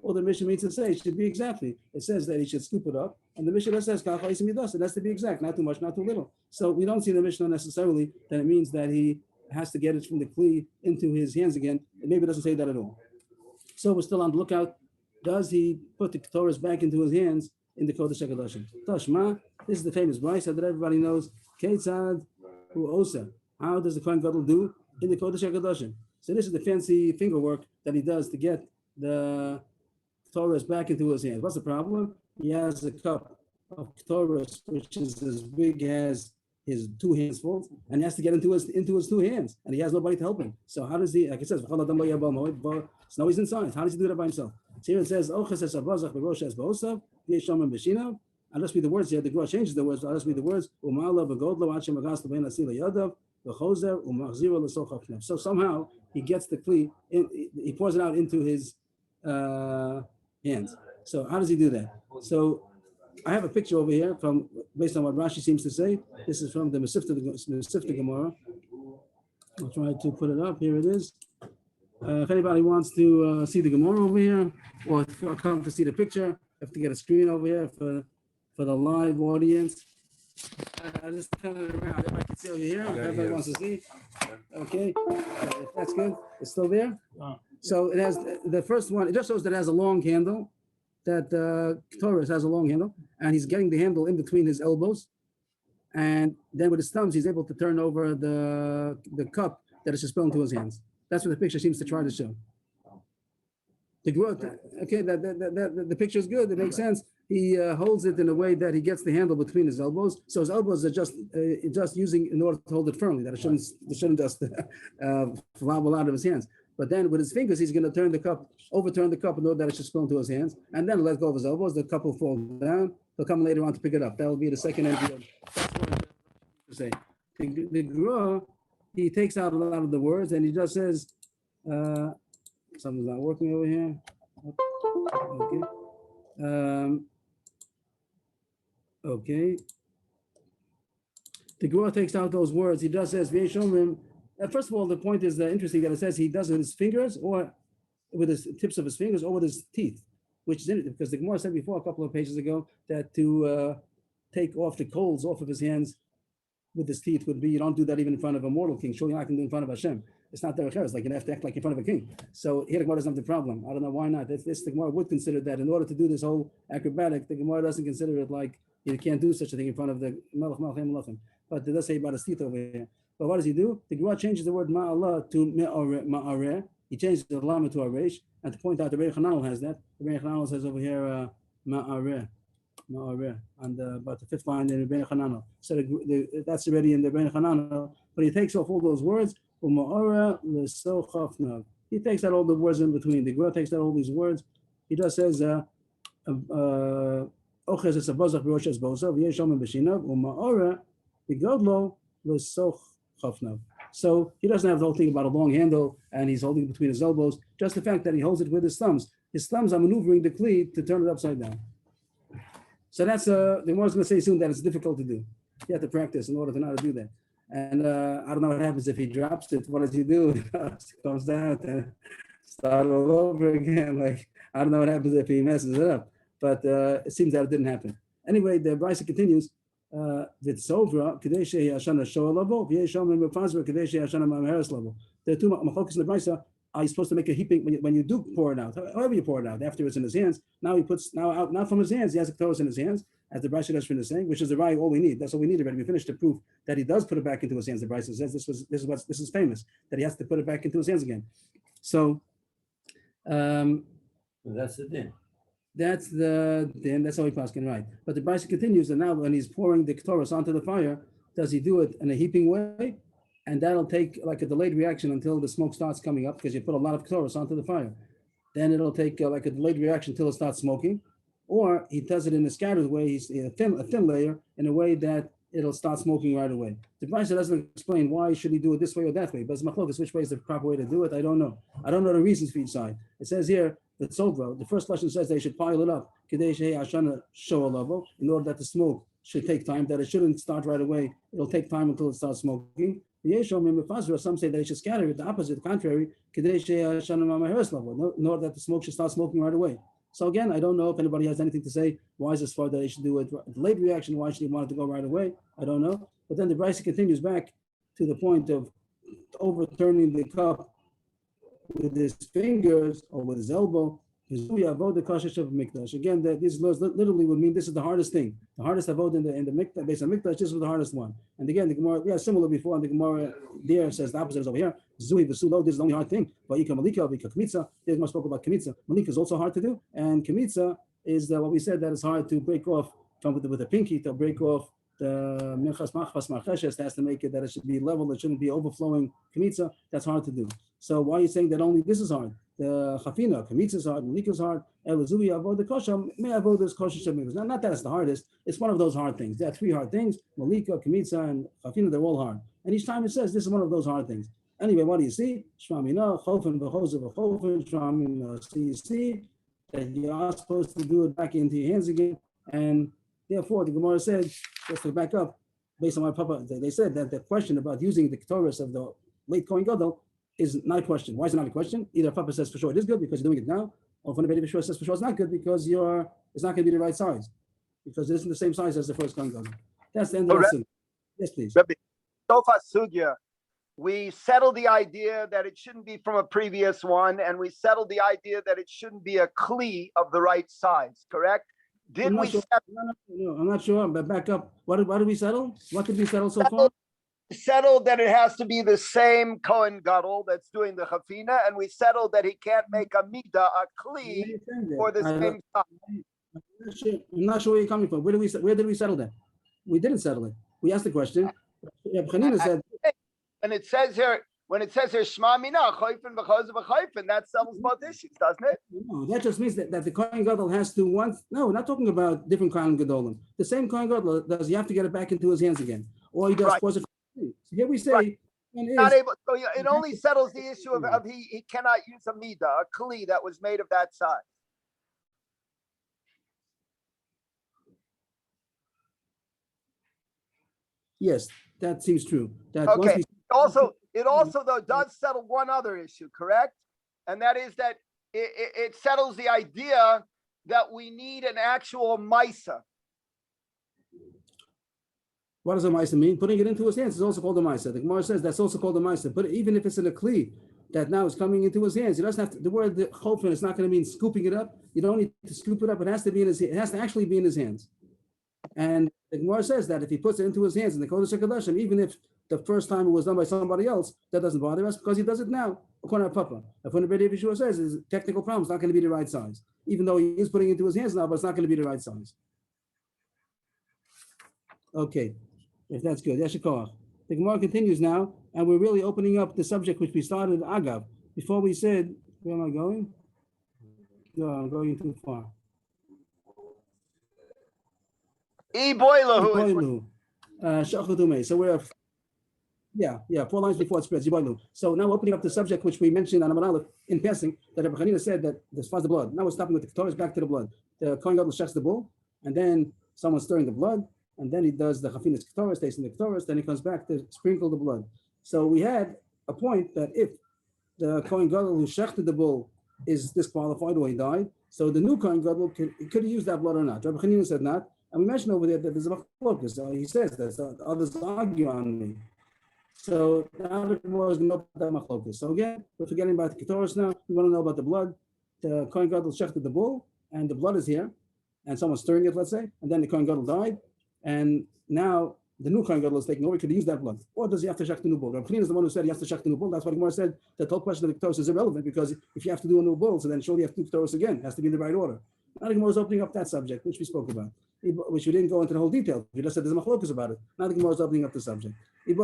all the Mishnah means to say it should be exactly. It says that he should scoop it up, and the Mishnah says it has to be exact, not too much, not too little. So we don't see in the Mishnah necessarily that it means that he has to get it from the kli into his hands again. It maybe doesn't say that at all. So we're still on the lookout. Does he put the Torahs back into his hands in the Kodesh HaKadoshim? Tashma, this is the famous brisa that everybody knows. Ketzad hu osa. How does the Kohen Gadol do in the Kodesh HaKadoshim? So this is the fancy finger work that he does to get the Torahs back into his hands. What's the problem? He has a cup of Torahs which is as big as his two hands full, and he has to get into his two hands, and he has nobody to help him. So how does he, like it says, so now he's inside. How does he do that by himself? So here it says, I'll just read the words here. The Gemara changes the words. I'll just read the words. So somehow he gets the kli, he pours it out into his hands. So how does he do that? So I have a picture over here from based on what Rashi seems to say. This is from the Mesivta Gemara. I'll try to put it up. Here it is. If anybody wants to see the Gemara over here, or come to see the picture, have to get a screen over here for the live audience. I just turn it around. If I can see over here, everybody wants to see. Okay, that's good. It's still there. So it has the first one. It just shows that it has a long handle. That Torah has a long handle, and he's getting the handle in between his elbows, and then with his thumbs he's able to turn over the cup that is just spill into his hands. That's what the picture seems to try to show. The growth, okay, the picture is good. It makes sense. He holds it in a way that he gets the handle between his elbows, so his elbows are just using in order to hold it firmly. That it shouldn't just wobble out of his hands. But then with his fingers, he's going to overturn the cup in order that it should spill into his hands, and then let go of his elbows. The cup will fall down. He'll come later on to pick it up. That will be the second entry. That's what I'm to say. The Gra, he takes out a lot of the words, and he just says, something's not working over here. Okay. Okay. The Gra takes out those words. He just says, first of all, the point is interesting that it says he does it with his fingers or with his tips of his fingers or with his teeth, which is in it because the Gemara said before a couple of pages ago that to take off the coals off of his hands with his teeth would be, you don't do that even in front of a mortal king. Surely I can do in front of Hashem. It's not derech eretz. It's like you have to act like in front of a king. So here the Gemara doesn't have the problem. I don't know why not. The Gemara would consider that in order to do this whole acrobatic, the Gemara doesn't consider it like you can't do such a thing in front of the Melech Malchim Malachim. But it does say about his teeth over here. But what does he do? The Gemara changes the word ma'allah to ma'areh. He changes the lama to a resh. And to point out, the Rebbe Chananel has that. The Rebbe Chananel says over here ma'areh, on about the fifth line in the Rebbe Chananel. So that's already in the Rebbe Chananel. But he takes off all those words. He takes out all the words in between. The Gemara takes out all these words. He just says so he doesn't have the whole thing about a long handle and he's holding it between his elbows. Just the fact that he holds it with his thumbs. His thumbs are maneuvering the kli to turn it upside down. So that's the Gemara's going to say soon that it's difficult to do. You have to practice in order to know how to do that. And I don't know what happens if he drops it. What does he do? He comes down and start all over again. Like I don't know what happens if he messes it up. But it seems that it didn't happen. Anyway, the Brisa continues. V'tzovra kadei shehi hashana shoa lavo v'yeshom mefazra kadei shehi hashana ma'ameres lavo. There are two machlokas in the Brisa. Are you supposed to make a heaping when you do pour it out? However you pour it out, after it's in his hands. Now he puts out not from his hands. He has the Torah in his hands, as the Brisa does is saying, which is the right all we need. That's all we need already. We finished the proof that he does put it back into his hands. The Brisa says this is famous that he has to put it back into his hands again. So That's the din. that's how he paskin, right? But the Brisa continues, and now when he's pouring the Torah onto the fire, does he do it in a heaping way? And that'll take like a delayed reaction until the smoke starts coming up because you put a lot of Torah onto the fire. Then it'll take like a delayed reaction until it starts smoking. Or he does it in a scattered way, he's a thin layer, in a way that it'll start smoking right away. The Brisa doesn't explain why should he do it this way or that way, but it's machlokas which way is the proper way to do it. I don't know. I don't know the reasons for each side. It says here that Sovra, the first lesson says they should pile it up, kadei shehi hashana shoa lavo, in order that the smoke should take time, that it shouldn't start right away. It'll take time until it starts smoking. Some say that it should scatter it, the opposite, the contrary, in order that the smoke should start smoking right away. So again, I don't know if anybody has anything to say. Why is this far that they should do it late reaction? Why should he want it to go right away? I don't know. But then the Brisa continues back to the point of overturning the cup with his fingers or with his elbow. Again, these laws literally would mean this is the hardest thing. The hardest avodah in the mikdash, based on mikdash, this was the hardest one. And again, the Gemara, similar before, and the Gemara there says the opposite is over here. Zui v'sulo, this is the only hard thing. But Ika Malika, Ika Kmitza, there's more spoke about Kmitza. Malika is also hard to do, and Kmitza is what we said that it's hard to break off with a pinky, to break off the minchas machvas marcheshes, has to make it that it should be level, it shouldn't be overflowing Kmitza. That's hard to do. So why are you saying that only this is hard? The chafina, kamitza is hard, malika is hard, elazui avoid the kosher, may avoid this kosher shemivas. Not that it's the hardest, it's one of those hard things. There are three hard things, malika, kamitza, and chafina, they're all hard. And each time it says this is one of those hard things. Anyway, what do you see? Shmamina, chofen, v'chozer, v'chofen, shmamina. So you see that you are supposed to do it back into your hands again. And therefore, the Gemara said, just to back up, based on my papa, they said that the question about using the Ketores of the late Kohen Gadol is not a question. Why is it not a question? Either Papa says for sure it is good because you're doing it now, or if anybody for sure says for sure it's not good because it's not going to be the right size, because it isn't the same size as the first Kohen Gadol. That's the end of the lesson. Yes, please. Rabbi, Sofa Sugya, we settled the idea that it shouldn't be from a previous one, and we settled the idea that it shouldn't be a kli of the right size, correct? Did we settle? No, I'm not sure, but back up. What did we settle? What did we settle so far? Settled that it has to be the same Kohen Gadol that's doing the chafina, and we settled that he can't make a midah, a kli, for the same size. I'm not sure where you're coming from. Where did we settle that? We didn't settle it. We asked the question. Chanina said, and it says here, when it says here, Shema Mina, Chayfen v'Chozer v'Chayfen, that settles both issues, doesn't it? No, that just means that the Kohen Gadol has to once. No, we're not talking about different Kohen Gadolim. The same Kohen Gadol does. You have to get it back into his hands again, or he does. Right. So here we say, Right. Not able. So it only settles the issue of he cannot use a midah, a kli that was made of that size. yes, that seems true. That Okay. It also though does settle one other issue, correct? And that is that it settles the idea that we need an actual Misa. What does a Ma'isa mean? Putting it into his hands is also called a Ma'isa. The Gemara says that's also called a Ma'isa. But even if it's in a kli that now is coming into his hands, he doesn't have to, the word chofen is not going to mean scooping it up. You don't need to scoop it up. It has to be in his. It has to actually be in his hands. And the Gemara says that if he puts it into his hands in the Kodesh HaKadoshim, even if the first time it was done by somebody else, that doesn't bother us because he does it now. According to Papa, if when the Beit Yeshua says is technical problem, it's not going to be the right size, even though he is putting it into his hands now, but it's not going to be the right size. Okay. If that's good, Yeshikoach. The Gemara continues now, and we're really opening up the subject which we started Agav. Before we said, where am I going? No, I'm going too far. So we're, yeah, 4 lines before it spreads. So now opening up the subject which we mentioned on Amar Aleph in passing, that Rabbi Chanina said that as far as the blood. Now we're stopping with the Ketores back to the blood. The Kohen Gadol shechs the bull, and then someone's stirring the blood. And then he does the chafinas Ketores, tasting the Ketores, then he comes back to sprinkle the blood. So we had a point that if the Kohen Gadol who shechted the bull is disqualified or he died, so the new Kohen Gadol could he use that blood or not? Rabbi Chanina said not, And we mentioned over there that there's a machlokas. So he says that the others argue on me. So now the Gemara is going to know about that machlokas. So again, we're forgetting about the Ketores now. We want to know about the blood. The Kohen Gadol shechted the bull, and the blood is here, and someone's stirring it, let's say, and then the Kohen Gadol died, and now the new Kohen Gadol is taking over. Could he use that blood, or does he have to shecht the new bull? Rabbi Chanina is the one who said he has to shecht the new bull. That's why the Gemara said that the whole question of the Ketores is irrelevant, because if you have to do a new bull, so then surely you have to do Ketores again. It has to be in the right order. Now the Gemara is opening up that subject, which we spoke about, which we didn't go into the whole detail. We just said there's a machlokas about it. Now the Gemara is opening up the subject. If the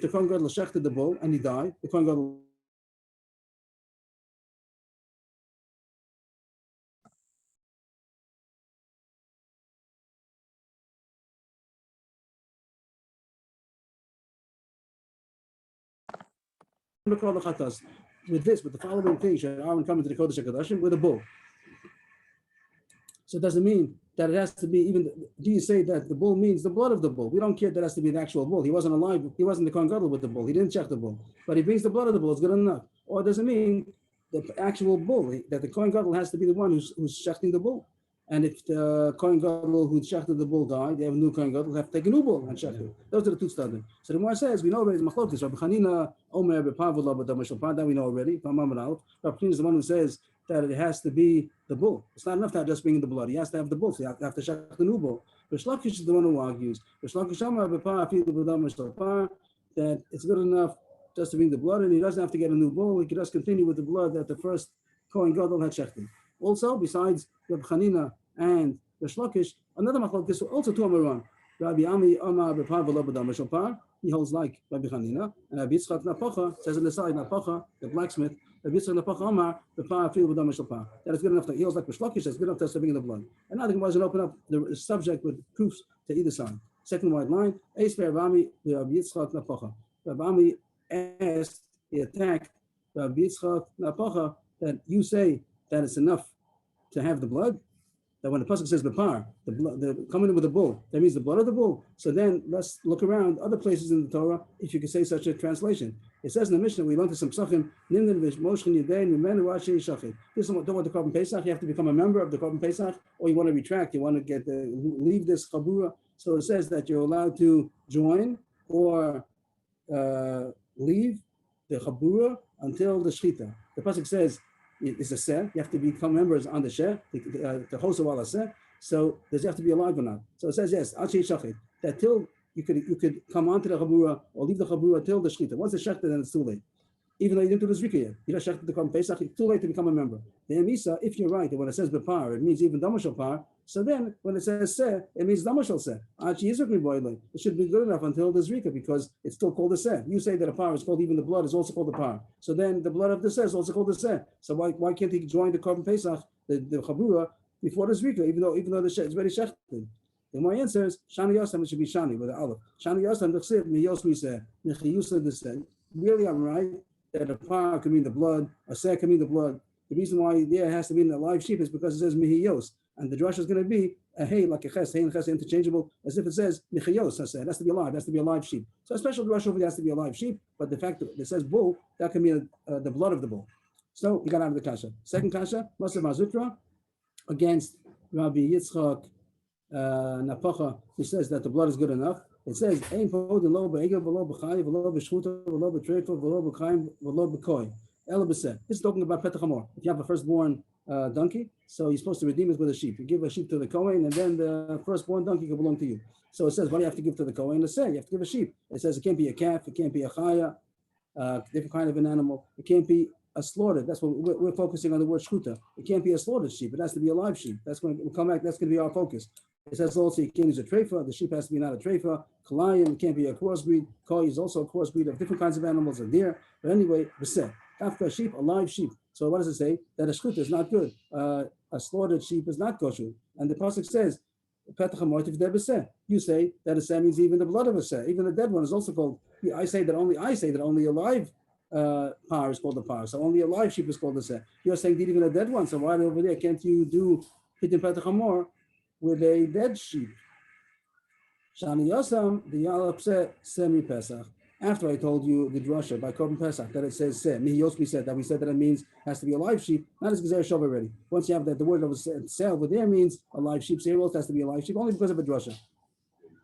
Kohen Gadol shechted the bull and he died, the Kohen Gadol with the following thing, should Aaron come into the Kodesh HaKadoshim with a bull. So it doesn't mean that it has to be even. Do you say that the bull means the blood of the bull? We don't care that it has to be the actual bull. He wasn't alive. He wasn't the Kohen Gadol with the bull. He didn't check the bull, but he brings the blood of the bull. It's good enough. Or does it mean the actual bull, that the Kohen Gadol has to be the one who's shechting the bull? And if the Kohen Gadol who shechted the bull died, they have a new Kohen Gadol, have to take a new bull and shecht it. Those are the two studies. So the Gemara says, we know already the machlokas. Rabbi Chanina, Omer, Bepavula, Badamashal, that we know already. Rabbi Chanina is the one who says that it has to be the bull. It's not enough to have just bring the blood. He has to have the bull. So you have to shecht the new bull. Rish Lakish is the one who argues. Rish Lakish Omer, Bepavula, that it's good enough just to bring the blood, and he doesn't have to get a new bull. He can just continue with the blood that the first Kohen Gadol had shechted. Also, besides Rabbi Chanina and Rish Lakish, another machlokes, also two Amaran. Rabbi Ami Amar Bepar V'lo B'dam Shopar, he holds like Rabbi Chanina, and Rabbi Yitzchak Napocha says on the side, Napocha, the blacksmith, Rabbi Yitzchak Napocha Amar Bepar Fil B'dam Shopar. That is good enough. He holds like Rish Lakish, that's good enough to bring in the blood. And now the Gemara is going to open up the subject with proofs to either side. Second white line, Eis Rabbi Ami Rabbi Yitzchak Napocha. Rabbi Ami asked, he attacked Rabbi Yitzchak Napocha, that you say that it's enough to have the blood, that when the pasuk says Bepar, the blood, the coming in with the bull, that means the blood of the bull. So then let's look around other places in the Torah if you can say such a translation. It says in the Mishnah, we learned to some psachim, Nimdan v'shmoshchin yedei nimenu rashi yishachid. This is don't want the Korban Pesach. You have to become a member of the Korban Pesach, or you want to retract. You want to get leave this chabura. So it says that you're allowed to join or leave the chabura until the shchita. The pasuk says it's a seh. You have to become members on the sheh, the host of Allah seh. So does you have to be alive or not? So it says yes, that till you could come onto the chabura or leave the chabura till the shchita. Once the shechta, then it's too late. Even though you didn't do the zrika yet, you just shechta to come Pesach. It's too late to become a member. The emisa, if you're right, that when it says bepar, it means even damashal par. So then when it says seh, it means damashal seh. It should be good enough until the zrika, because it's still called a seh. You say that a par is called, even the blood is also called a par. So then the blood of the seh is also called a seh. So why can't he join the Korban Pesach, the chabura, before the zrika, even though the sheh is very shechted? The my answer is Shani Yosam, it should be Shani with the Aleph. Shani Yosam, the Chsiv, Miyos Miseh, Nechiyusa the seh. Really, I'm right that a par can mean the blood, a seh can mean the blood. The reason why there has to be in a live sheep is because it says Mihiyos. And the drush is going to be a hey, like a ches, hey and ches interchangeable, as if it says Mihiyos, it has to be alive, it has to be a live sheep. So a special drush over there has to be a live sheep, but the fact that it says bull, that can mean the blood of the bull. So he got out of the kasha. Second kasha, Masav Mazutra, against Rabbi Yitzchak Napocha, who says that the blood is good enough. It says, Ein podin lo be'egel v'lo b'chai v'lo b'shchuta v'lo b'treifa v'lo b'chaim v'lo b'koi. Ela b'seh. This is talking about Petach Hamor. If you have a firstborn donkey, so you're supposed to redeem it with a sheep. You give a sheep to the Kohen, and then the firstborn donkey can belong to you. So it says, what do you have to give to the Kohen? It says, you have to give a sheep. It says it can't be a calf, it can't be a chaya, different kind of an animal. It can't be a slaughtered. That's what we're focusing on, the word shchuta. It can't be a slaughtered sheep. It has to be a live sheep. That's going to come back. That's going to be our focus. It says also you can't use a treifa. The sheep has to be not a treifa. Kalayim, it can't be a crossbreed. Koi is also a crossbreed of different kinds of animals, a deer. But anyway, b'seh. After a sheep, a live sheep. So what does it say? That a shchuta is not good. A slaughtered sheep is not kosher. And the pasuk says, Petach HaMortiv de b'seh. You say that a seh means even the blood of a seh. Even the dead one is also called. I say that only a live par is called a par. So only a live sheep is called a seh. You're saying that even a dead one. So why over there can't you do Pitin Petach HaMor with a dead sheep? Shani Yosam, the Yalap semi Pesach. after I told you the drasha by Korban Pesach that it says seh. Yosmi said that we said that it means has to be a live sheep, not as Gezer Shav already. Once you have that, the word of a sale over there means a live sheep. So here also has to be a live sheep only because of a drasha.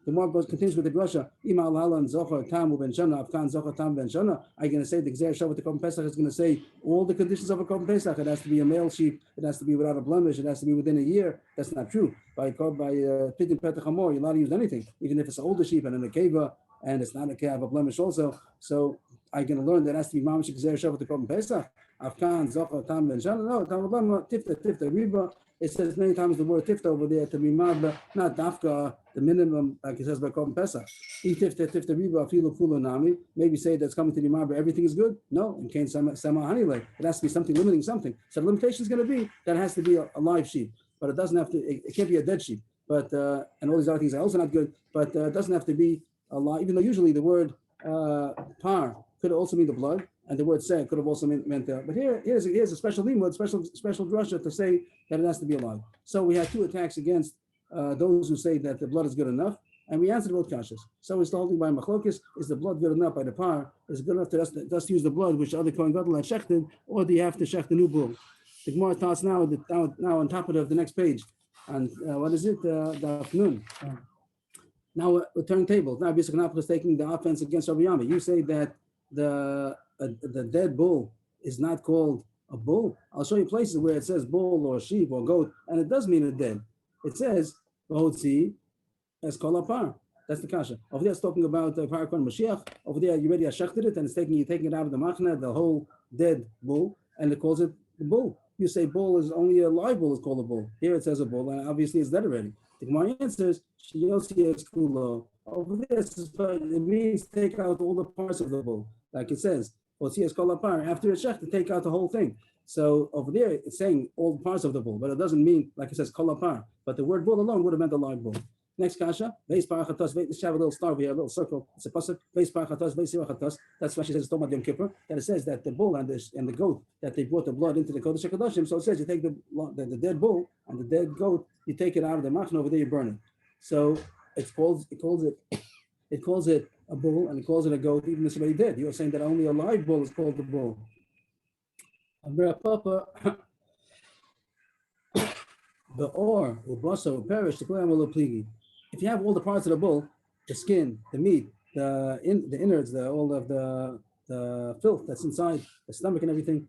The more continues with the drasha. Ima al zochar tam ben shana afkan zochar tam ben shana. Are you going to say the Gezer Shav with the Korban Pesach is going to say all the conditions of a Korban Pesach? It has to be a male sheep. It has to be without a blemish. It has to be within a year. That's not true. By Pidin Petach Hamor, you're allowed to use anything, even if it's an older sheep and in a keva. And it's not a have a blemish also. So I'm going to learn that it has to be mamish Gezer Shav with the Korban Pesach. Afkan zochar tam ben shana. No, tam blema tifta riba. It says many times the word tifta over there to be mad, not dafka, the minimum, like it says by Korban Pesach. Tifta riba afilu kula nami. Maybe say that's coming to the mad, but everything is good. No, in Kain sama hanile. It has to be something limiting something. So the limitation is going to be that it has to be a live sheep, but it doesn't have to. It can't be a dead sheep. But and all these other things are also not good. But it doesn't have to be alive. Even though usually the word par could also mean the blood. And the word "seh" could have also meant that. But here's a special limud, special drasha to say that it has to be alive. So we had two attacks against those who say that the blood is good enough, and we answered both kashas. So it's holding by machlokis: is the blood good enough by the par? Is it good enough to just use the blood which the other kohen gadol had shechted, or do you have to shecht the new bull? The Gemara thoughts now on top of the next page, and what is it? The afternoon. Now we're turning tables. Now Bisach is taking the offense against Rabbi Yami. You say that the dead bull is not called a bull. I'll show you places where it says bull or sheep or goat, and it does mean a dead. It says "V'hotzi es kol apar." That's the kasha. Over there, it's talking about Parakon Mashiach. Over there, you already shechted it, and it's taking it out of the machna, the whole dead bull, and it calls it the bull. You say bull is only a live bull is called a bull. Here it says a bull, and obviously it's dead already. The Gemara answers "Shiyosi es kulo." Over there, it means take out all the parts of the bull. Like it says, after a shech to take out the whole thing. So over there, it's saying all the parts of the bull, but it doesn't mean, like it says, kolapar. But the word bull alone would have meant a live bull. Next kasha, let's have a little star here, a little circle. It's a pasuk. That's why she says, Yom Kippur, that it says that the bull and the goat, that they brought the blood into the Kodesh HaKadoshim. So it says you take the dead bull and the dead goat, you take it out of the machna, over there you burn it. So it calls it a bull and it calls it a goat, even if somebody dead. You're saying that only a live bull is called the bull. The or will perish. If you have all the parts of the bull, the skin, the meat, the innards, all of the filth that's inside the stomach and everything.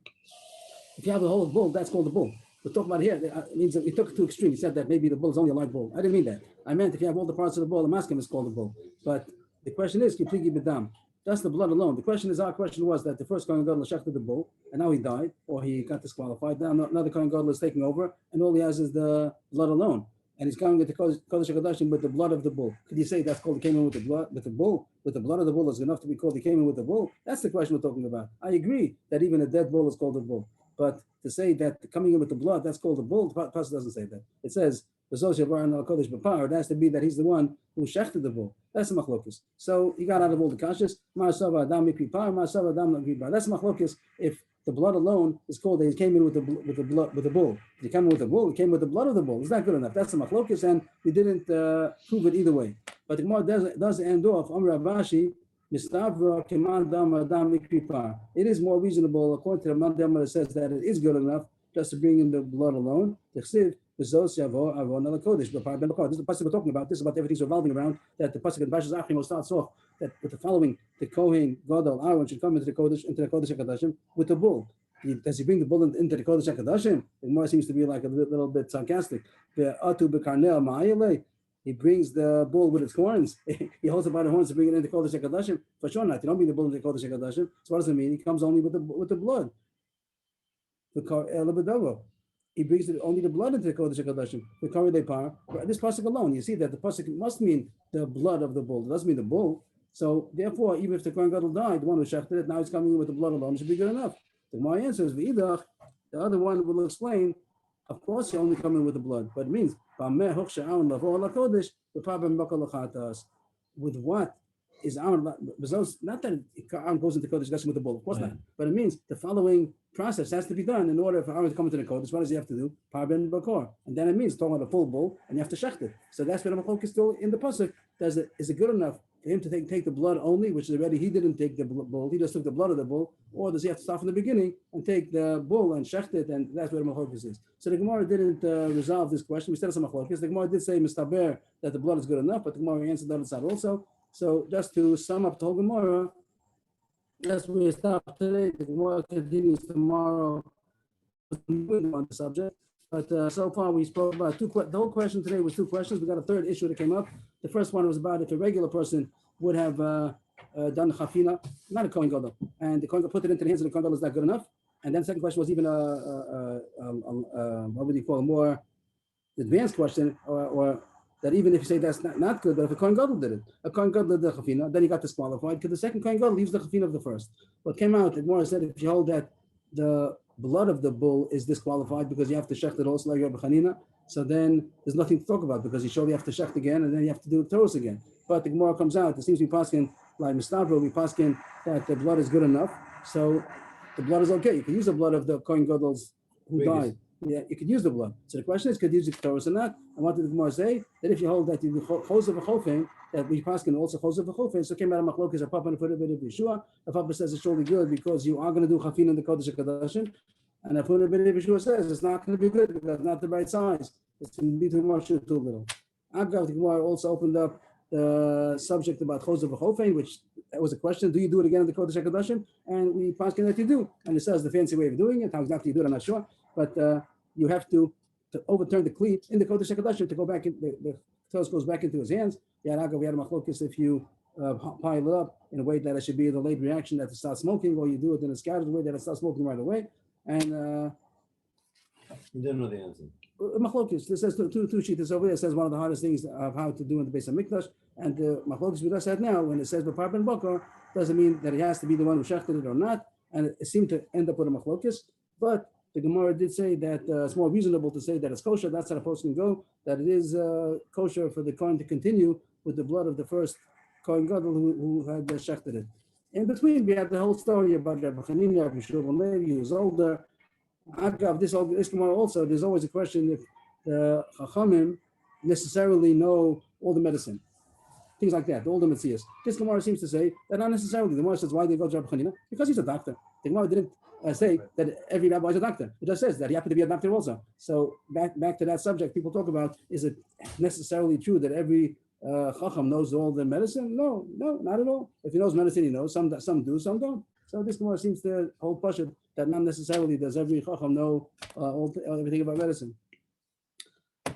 If you have the whole bull, that's called the bull. We're talking about here, it means that we took it to extreme. He said that maybe the bull is only a live bull. I didn't mean that. I meant if you have all the parts of the bull, the maskim is called the bull. But the question is, kipligi b'dam. That's the blood alone. Our question was that the first Kohen Gadol shechted the bull, and now he died, or he got disqualified. Now another Kohen Gadol is taking over, and all he has is the blood alone. And he's going with the Kodesh HaKadoshim with the blood of the bull. Could you say that's called he came in with the blood of the bull is enough to be called he came in with the bull? That's the question we're talking about. I agree that even a dead bull is called a bull. But to say that coming in with the blood, that's called a bull, the pasuk doesn't say that. It says, it has to be that he's the one who shechted the bull. That's the machlokis. So he got out of all the kashas. That's machlokis. If the blood alone is called that he came in with the bull. If he came in with the bull, he came with the blood of the bull. It's not good enough. That's the machlokis, and we didn't prove it either way. But the Gemara does end off. Amr Abashi. It is more reasonable, according to the Mandam, that says that it is good enough just to bring in the blood alone. This is the pasuk we're talking about. This is about everything's revolving around. That the pasuk in Bashas Achim starts off that with the following: the Kohen Gadol Aaron should come into the Kodesh HaKadoshim with the bull. Does he bring the bull into the Kodesh HaKadoshim? It more seems to be like a little bit sarcastic. He brings the bull with its horns. He holds it by the horns to bring it into Kodesh HaKadoshim. For sure not. You don't bring the bull into Kodesh HaKadoshim. So what does it mean? He comes only with the blood. He brings only the blood into the Kodesh HaKadoshim. This pasuk alone, you see that the pasuk must mean the blood of the bull. It doesn't mean the bull. So therefore, even if the Kohen Gadol died, the one who shechted it, now he's coming in with the blood alone, it should be good enough. My answer is the other one will explain. Of course, you only come in with the blood, but it means with what is Aaron? Not that Aaron goes into Kodesh HaKadoshim with the bull, of course not. But it means the following process has to be done in order for Aaron to come into the Kodesh. What does he have to do? Parben Bakor, and then it means talking about a full bull, and you have to shecht it. So that's what I'm still in the pasuk. Is it good enough for him to take the blood only, which is already he didn't take the bull, he just took the blood of the bull, or does he have to start from the beginning and take the bull and shecht it, and that's where the machlokes is. So the Gemara didn't resolve this question. We said it's a machlokes. The Gemara did say mistaber that the blood is good enough, but the Gemara answered the other side also. So just to sum up the whole Gemara, that's where we stop today. The Gemara continues tomorrow on the subject. But so far we spoke about the whole question today was two questions. We got a third issue that came up. The first one was about if a regular person would have done chafina, not a Kohen Gadol, and the Kohen Gadol put it into the hands of the Kohen Gadol, is that good enough? And then the second question was even what would you call a more advanced question, or that even if you say that's not good, but if a Kohen Gadol did it, a Kohen Gadol did the chafina, then he got disqualified because the second Kohen Gadol leaves the chafina of the first. What came out, the Gemara said if you hold that the blood of the bull is disqualified because you have to shecht it also like Rabbi Chanina, so then there's nothing to talk about because you surely have to shecht again and then you have to do the Torah again. But the Gemara comes out, it seems to be paskin like Mistabro, we paskin that the blood is good enough, so the blood is okay. You can use the blood of the Kohen Gadol's who died. Yeah, you could use the blood. So the question is, could you use the Torah or not? And what did the Gemara say? That if you hold that you chosav v'chofim, that we paskin also chosav v'chofim, so it came out of machlokes. A papa and a put it in Yeshua. A papa says it's surely good because you are going to do chafin in the Kodesh HaKodashim. And a put it in Yeshua says it's not going to be good because it's not the right size. It's going to be too much or too little. Agav, the Gemara also opened up the subject about chosav v'chofim, which that was a question. Do you do it again in the Kodesh HaKodashim? And we paskin that you do. And it says the fancy way of doing it. How exactly you do it, I'm not sure. But you have to overturn the cleat in the Kodesh HaKodashim to go back in, the toes goes back into his hands. We had a machlokes if you pile it up in a way that it should be the late reaction that it starts smoking, or you do it in a scattered way that it starts smoking right away. And You didn't know the answer. machlokes, this says two sheets over there. It says one of the hardest things of how to do in the Beis HaMikdash. And the machlokes we just had now, when it says B'par ben Bakar, doesn't mean that it has to be the one who shechted it or not. And it seemed to end up with a machlokes, but the Gemara did say that it's more reasonable to say that it's kosher. That's how the post can go. That it is kosher for the Kohen to continue with the blood of the first Kohen Gadol who had shechted it. In between, we have the whole story about Rabbi Chanina, Rabbi Shlomo Levi, who was older. Agav, this Gemara also, there's always a question if the Chachamim necessarily know all the medicine. Things like that, all the Metzias. This Gemara seems to say that not necessarily. The Gemara says, why did they go to Rabbi Chanina? Because he's a doctor. The Gemara didn't say that every rabbi is a doctor. It just says that he happened to be a doctor also. So back to that subject, people talk about, is it necessarily true that every chacham knows all the medicine? No, not at all. If he knows medicine, he knows. Some do, some don't. So this Gemara seems to hold pashut that not necessarily does every chacham know everything about medicine.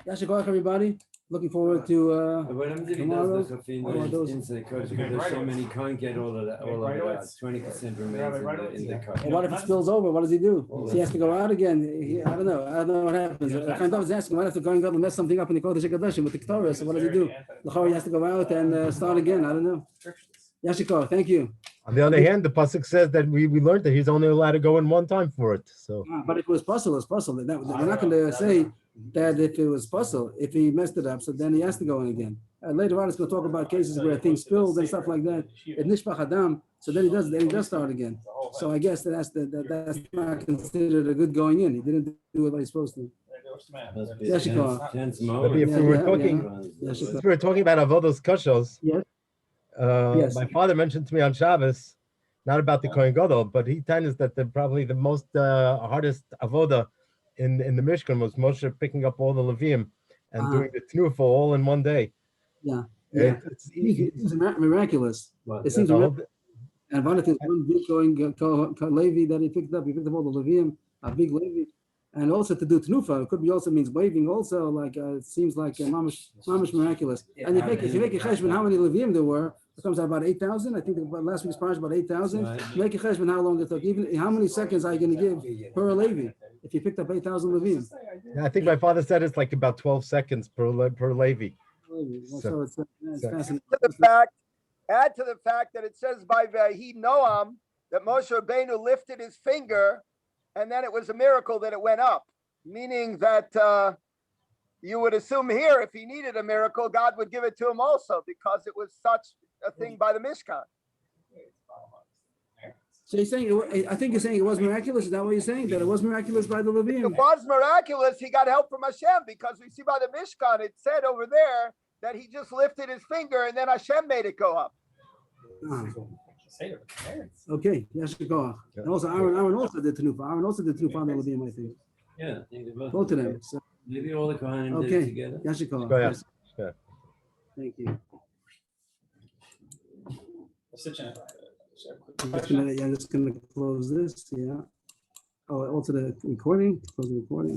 Yashikach, everybody. Looking forward to What happens if he tomorrow. does the chafin into the Kodesh? There's so many, can't get all of that, all of it out. 20% remains in the Kodesh. And what if it spills over? What does he do? So he has to go out again. I don't know what happens. Kind of was asking, what if the Kohen Gadol mess something up in the Kodesh HaKodashim with the Ketores? So what does he do? He has to go out and start again. I don't know. Yashikar, thank you. On the other hand, the pasuk says that we learned that he's only allowed to go in one time for it. So, But if it was possible, it's possible. We're not going to say that if it was possible, if he messed it up, so then he has to go in again. Later on, it's going to talk about cases where things spilled and stuff like that. It nishpach adam, so then he does start again. So I guess that's not considered a good going in. He didn't do what he's supposed to. Yashikar. maybe if we were talking, if we were talking about avodos koshos, Yes. Yes. My father mentioned to me on Shabbos, not about the Kohen Gadol, but he tells that probably the most hardest avoda in the Mishkan was Moshe picking up all the Levium and doing the Tnufa all in one day. Yeah. It's It's miraculous. It seems miraculous. And one of his one big Levi that he picked up all the Levium, a big Levi. And also to do Tnufa, it could be also means waving also, like it seems like mamish miraculous. And if you make a cheshbon how many Levium there were, it comes out about 8,000. I think last week's parsha about 8,000. Make a cheshbon how long it took. Even how many seconds are you going to give per Levi if you picked up 8,000 Levium? I think my father said it's like about 12 seconds per Levi. So it's fascinating. Add to the fact that it says by Vahi Noam that Moshe Rabbeinu lifted his finger, and then it was a miracle that it went up. Meaning that you would assume here, if he needed a miracle, God would give it to him also, because it was such a thing by the Mishkan. So you're saying, I think you're saying it was miraculous. Is that what you're saying? That it was miraculous by the Levium? It was miraculous. He got help from Hashem, because we see by the Mishkan, it said over there that he just lifted his finger and then Hashem made it go up. Ah, Say to the parents. okay, Yasher Koach. And also Aaron also did Tenufa. Aaron also did Tenufa on the Levim, I think. Yeah, I think they Both of did. them. So, Maybe all the Kohanim did okay, it together. Yasher Koach. Go ahead. Yes. Yeah. Thank you. Such a- I'm just gonna close this, yeah. Oh, also the recording, close the recording.